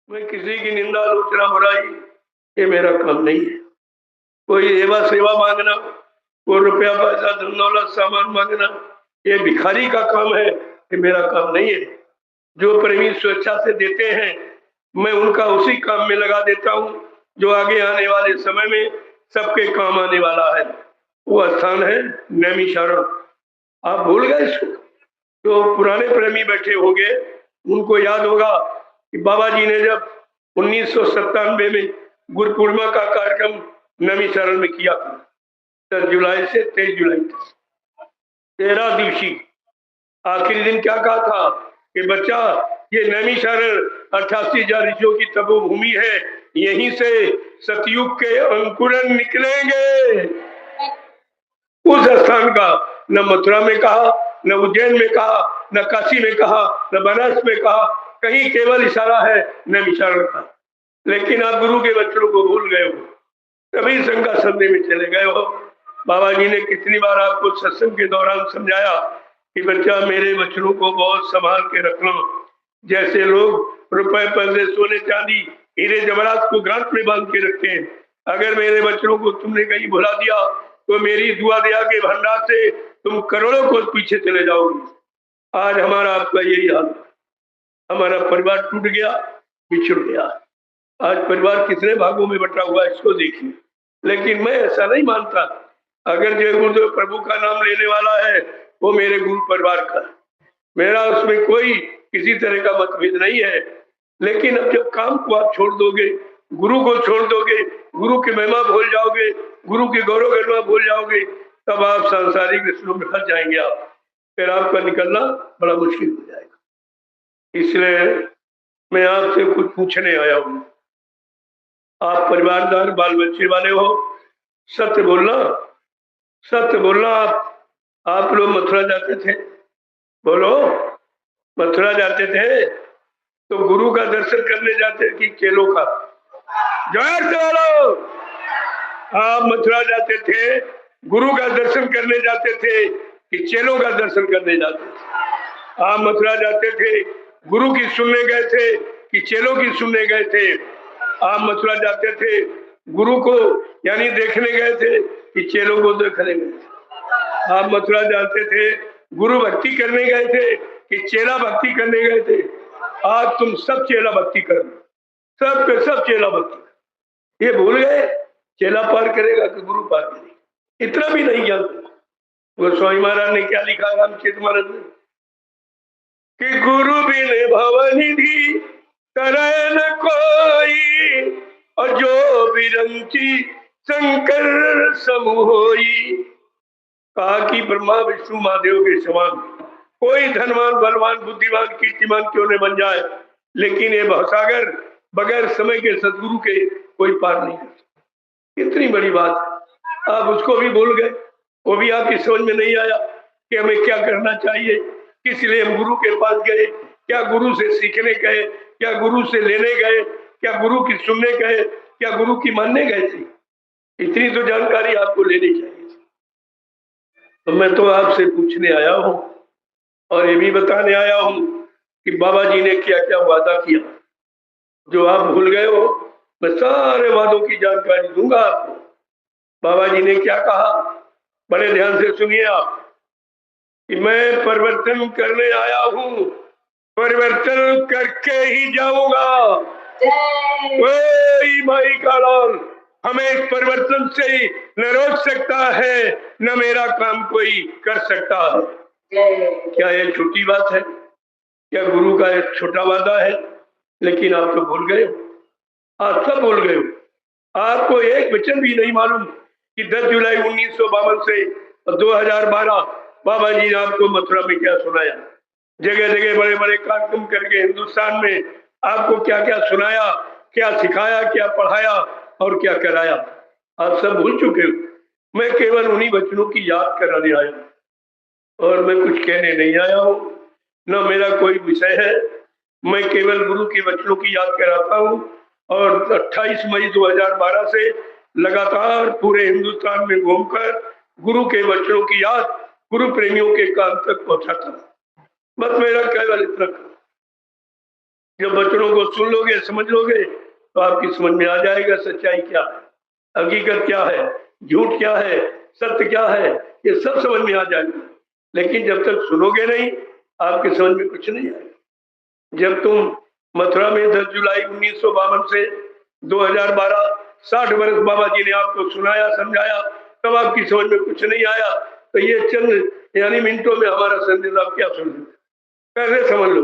मैं किसी की निंदा आलोचना बुराई ये मेरा काम नहीं है। कोई एवा सेवा मांगना, कोई रुपया पैसा धन दौलत सामान मांगना, ये भिखारी का काम है, ये मेरा काम नहीं है। जो प्रेमी स्वेच्छा से देते हैं मैं उनका उसी काम में लगा देता हूँ जो आगे आने वाले समय में सबके काम आने वाला है। वो स्थान है नैमिषारण्य। आप भूल गए इसको? जो पुराने प्रेमी बैठे होंगे उनको याद होगा कि बाबा जी ने जब 1997 में गुरु पूर्णिमा का कार्यक्रम नैमिषारण्य में किया था, 10 जुलाई से 23 जुलाई तक 13 दिवसीय। आखिरी दिन क्या कहा था कि बच्चा ये नैमिषारण्य 88,000 ऋषियों की तपोभूमि है, यहीं से सतयुग के अंकुरन निकलेंगे। उस स्थान का न मथुरा में कहा, न उज्जैन में कहा, न काशी में कहा, न बनारस में कहा, कहीं केवल इशारा है नैमिषारण्य का। लेकिन आप गुरु के बच्चों को भूल गए हो, तभी शंका संदेह में चले गए हो। बाबा जी ने कितनी बार आपको सत्संग के दौरान समझाया कि बच्चा मेरे बच्चों को बहुत संभाल के रखना। जैसे लोग रुपए पैसे सोने चांदी हीरे जवाहरात को गांठ में बांध के रखते हैं, अगर मेरे बच्चों को तुमने कहीं भुला दिया तो मेरी दुआ दया के भंडार से तुम करोड़ों को पीछे चले जाओगे। आज हमारा आपका यही हाल, हमारा परिवार टूट गया, बिछड़ गया। आज परिवार कितने भागों में बटा हुआ है इसको देखिए। लेकिन मैं ऐसा नहीं मानता, अगर जय गुरुदेव प्रभु का नाम लेने वाला है वो मेरे गुरु परिवार का, मेरा उसमें कोई किसी तरह का मतभेद नहीं है। लेकिन अब जब काम को आप छोड़ दोगे, गुरु को छोड़ दोगे, गुरु की महिमा भूल जाओगे, गुरु की गौरव गरिमा भूल जाओगे, तब आप सांसारिक रिश्तों में फंस जाएंगे। आप फिर आपका निकलना बड़ा मुश्किल हो जाएगा। इसलिए मैं आपसे कुछ पूछने आया हूँ। आप परिवारदार बाल बच्चे वाले हो, सत्य बोलना, सत्य बोलना। आप आप लोग मथुरा जाते थे, बोलो, मथुरा जाते थे तो गुरु का दर्शन करने जाते कि चेलों का? जोर से बोलो। आप मथुरा जाते थे, गुरु का दर्शन करने जाते थे कि चेलों का दर्शन करने जाते थे? आप मथुरा जाते थे, गुरु की सुनने गए थे कि चेलों की सुनने गए थे? आप मथुरा जाते थे, गुरु को यानी देखने गए थे कि चेलों को देखने गए थे? आप मथुरा जाते थे, गुरु भक्ति करने गए थे कि चेला भक्ति करने गए थे? आज तुम सब चेला भक्ति कर, सब पे सब चेला भक्ति। ये भूल गए चेला पार करेगा कि गुरु पार करेगा? इतना भी नहीं ज्ञान। गोस्वामी महाराज ने क्या लिखा रामचरित मानस में कि गुरु बिन भवनिधि तरह न कोई, और जो बिरंची शंकर समूहोई। कहा कि ब्रह्मा विष्णु महादेव के समान कोई धनवान बलवान बुद्धिमान कीर्तिमान क्यों न बन जाए, लेकिन ये भवसागर बगैर समय के सदगुरु के कोई पार नहीं कर सकता। इतनी बड़ी बात, आप उसको भी भूल गए। वो भी आपकी समझ में नहीं आया कि हमें क्या करना चाहिए, किस लिए हम गुरु के पास गए, क्या गुरु से सीखने गए, क्या गुरु से लेने गए, क्या गुरु की सुनने गए, क्या गुरु की मानने गए थे? इतनी तो जानकारी आपको लेनी चाहिए। तो मैं तो आपसे पूछने आया हूँ और ये भी बताने आया हूँ कि बाबा जी ने क्या क्या वादा किया जो आप भूल गए हो। मैं सारे वादों की जानकारी दूंगा आपको। बाबा जी ने क्या कहा, बड़े ध्यान से सुनिए आप, कि मैं परिवर्तन करने आया हूँ, परिवर्तन करके ही जाऊंगा। कोई माई का लाल हमें इस परिवर्तन से न रोक सकता है, न मेरा काम कोई कर सकता है। क्या ये छोटी बात है? क्या गुरु का एक छोटा वादा है? लेकिन आप तो भूल गए हो, आप सब भूल गए हो। आपको एक वचन भी नहीं मालूम कि 10 जुलाई 1952 से 2012 बाबा जी ने आपको मथुरा में क्या सुनाया। जगह जगह बड़े बड़े कार्यक्रम करके हिंदुस्तान में आपको क्या क्या सुनाया, क्या सिखाया, क्या पढ़ाया और क्या कराया, आप सब भूल चुके हो। मैं केवल उन्हीं वचनों की याद कराने आया हूं और मैं कुछ कहने नहीं आया हूँ, न मेरा कोई विषय है। मैं केवल गुरु के वचनों की याद कराता हूँ और 28 मई 2012 से लगातार पूरे हिंदुस्तान में घूमकर गुरु के वचनों की याद गुरु प्रेमियों के कान तक पहुंचाता हूँ। बस मेरा केवल इतना, जब वचनों को सुन लोगे, समझ लोगे, तो आपकी समझ में आ जाएगा सच्चाई क्या है, हकीकत क्या है, झूठ क्या है, सत्य क्या है, ये सब समझ में आ जाएगा। लेकिन जब तक सुनोगे नहीं, आपकी समझ में कुछ नहीं आएगा। जब तुम मथुरा में 10 जुलाई 1952 से 2012 60 वर्ष बाबा जी ने आपको सुनाया, समझाया, तब आपकी समझ में कुछ नहीं आया, तो ये चंद यानी मिनटों में हमारा संदेश आप क्या समझ, कैसे समझ लो।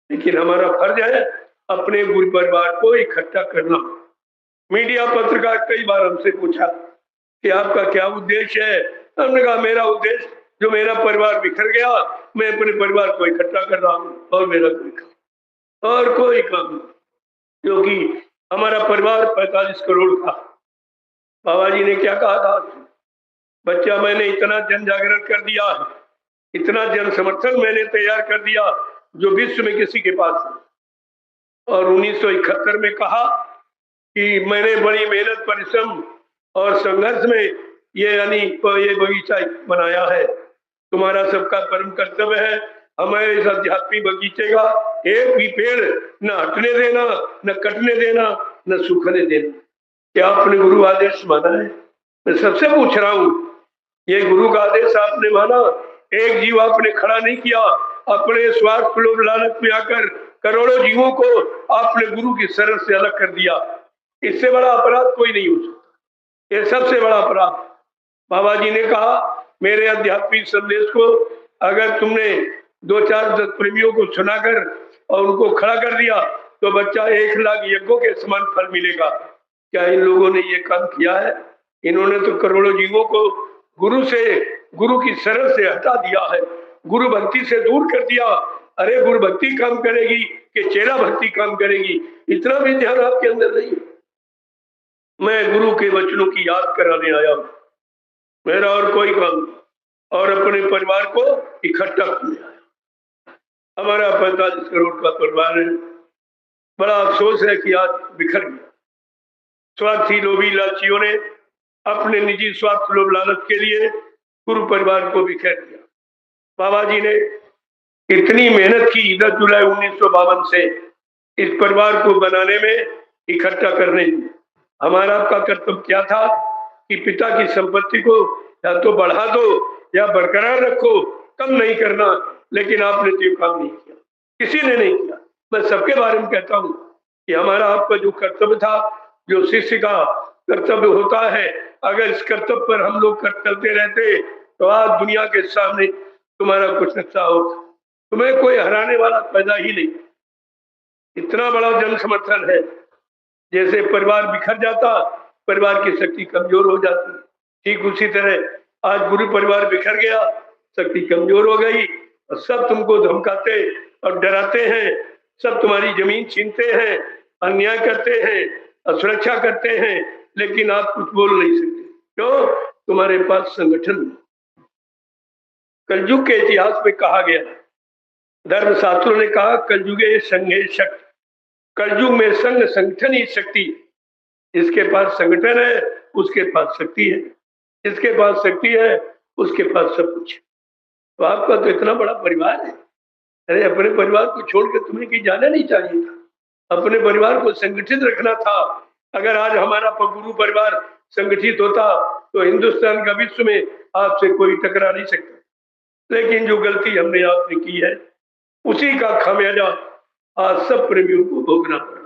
लेकिन हमारा फर्ज है अपने गुरु परिवार को इकट्ठा करना। मीडिया पत्रकार कई बार हमसे पूछा कि आपका क्या उद्देश्य है? हमने कहा मेरा उद्देश्य, जो मेरा परिवार बिखर गया, मैं अपने परिवार को इकट्ठा कर रहा हूँ और मेरा कोई काम और कोई काम नहीं, क्योंकि हमारा परिवार 45 करोड़ था। बाबा जी ने क्या कहा था, बच्चा मैंने इतना जन जागरण कर दिया, इतना जन समर्थन मैंने तैयार कर दिया जो विश्व में किसी के पास नहीं। और 1971 में कहा कि मैंने बड़ी मेहनत परिश्रम और संघर्ष में ये यानी ये बगीचा बनाया है। तुम्हारा सबका परम कर्तव्य है हमें इस आध्यात्मिक बगीचे का एक भी पेड़ न हटने देना, न कटने देना, न सूखने देना। क्या आपने गुरु आदेश माना है? मैं सबसे पूछ रहा हूँ, ये गुरु का आदेश आपने माना? एक जीव आपने खड़ा नहीं किया, अपने स्वार्थ लोभ लालच में आकर करोड़ों जीवों को आपने गुरु की शरण से अलग कर दिया। इससे बड़ा अपराध कोई नहीं हो सकता, ये सबसे बड़ा अपराध। बाबा जी ने कहा मेरे आध्यात्मिक संदेश को अगर तुमने 2-4 प्रेमियों को सुनाकर और उनको खड़ा कर दिया तो बच्चा 1 लाख यज्ञों के समान फल मिलेगा। क्या इन लोगों ने ये काम किया है? इन्होंने तो करोड़ों जीवों को गुरु की शरण से हटा दिया है, गुरु भक्ति से दूर कर दिया। अरे गुरु भक्ति काम करेगी कि चेला भक्ति काम करेगी, इतना भी ध्यान आपके अंदर नहीं। मैं गुरु के वचनों की याद कराने आया हूं, मेरा और कोई काम नहीं। और अपने परिवार को इकट्ठा किया। हमारा 45 करोड़ का परिवार है। बड़ा अफसोस है कि आज बिखर गया। स्वार्थी लोभी लालचियों ने अपने निजी स्वार्थ लोभ लालच के लिए पूर्व परिवार को बिखेर दिया। बाबा जी ने इतनी मेहनत की 10 जुलाई 1952 से इस परिवार को बनाने में, इकट्ठा करने में। हमारा आपका कर्तव्य क्या था कि पिता की संपत्ति को या तो बढ़ा दो या बरकरार रखो, कम नहीं करना। लेकिन आपने तो ये काम नहीं किया, किसी ने नहीं किया। मैं सबके बारे में कहता हूँ कि हमारा आपका जो कर्तव्य था, जो शिष्य का कर्तव्य होता है, अगर इस कर्तव्य पर हम लोग चलते रहते तो आज दुनिया के सामने तुम्हारा कुछ नक्शा होता। तुम्हें कोई हराने वाला पैदा ही नहीं। इतना बड़ा जन समर्थन है। जैसे परिवार बिखर जाता, परिवार की शक्ति कमजोर हो जाती, ठीक उसी तरह आज पूरी परिवार बिखर गया, शक्ति कमजोर हो गई और सब तुमको धमकाते और डराते हैं, सब तुम्हारी जमीन छीनते हैं, अन्याय करते हैं, असुरक्षा करते हैं, लेकिन आप कुछ बोल नहीं सकते। क्यों? तुम्हारे पास संगठन नहीं। कलयुग के इतिहास में कहा गया, धर्मशास्त्रों ने कहा, कलयुगे संघे शक्ति। कलयुग में संघ संगठन ही शक्ति। इसके पास संगठन है, उसके पास शक्ति है। इसके पास शक्ति है, उसके पास सब कुछ। तो आपका तो इतना बड़ा परिवार है। अरे अपने परिवार को छोड़कर तुम्हें कहीं जाना नहीं चाहिए था। अपने परिवार को संगठित रखना था। अगर आज हमारा गुरु परिवार संगठित होता तो हिंदुस्तान का विश्व में आपसे कोई टकरा नहीं सकता। लेकिन जो गलती हमने आपने की है, उसी का खामियाजा आज सब प्रेमियों को भोगना पड़ा।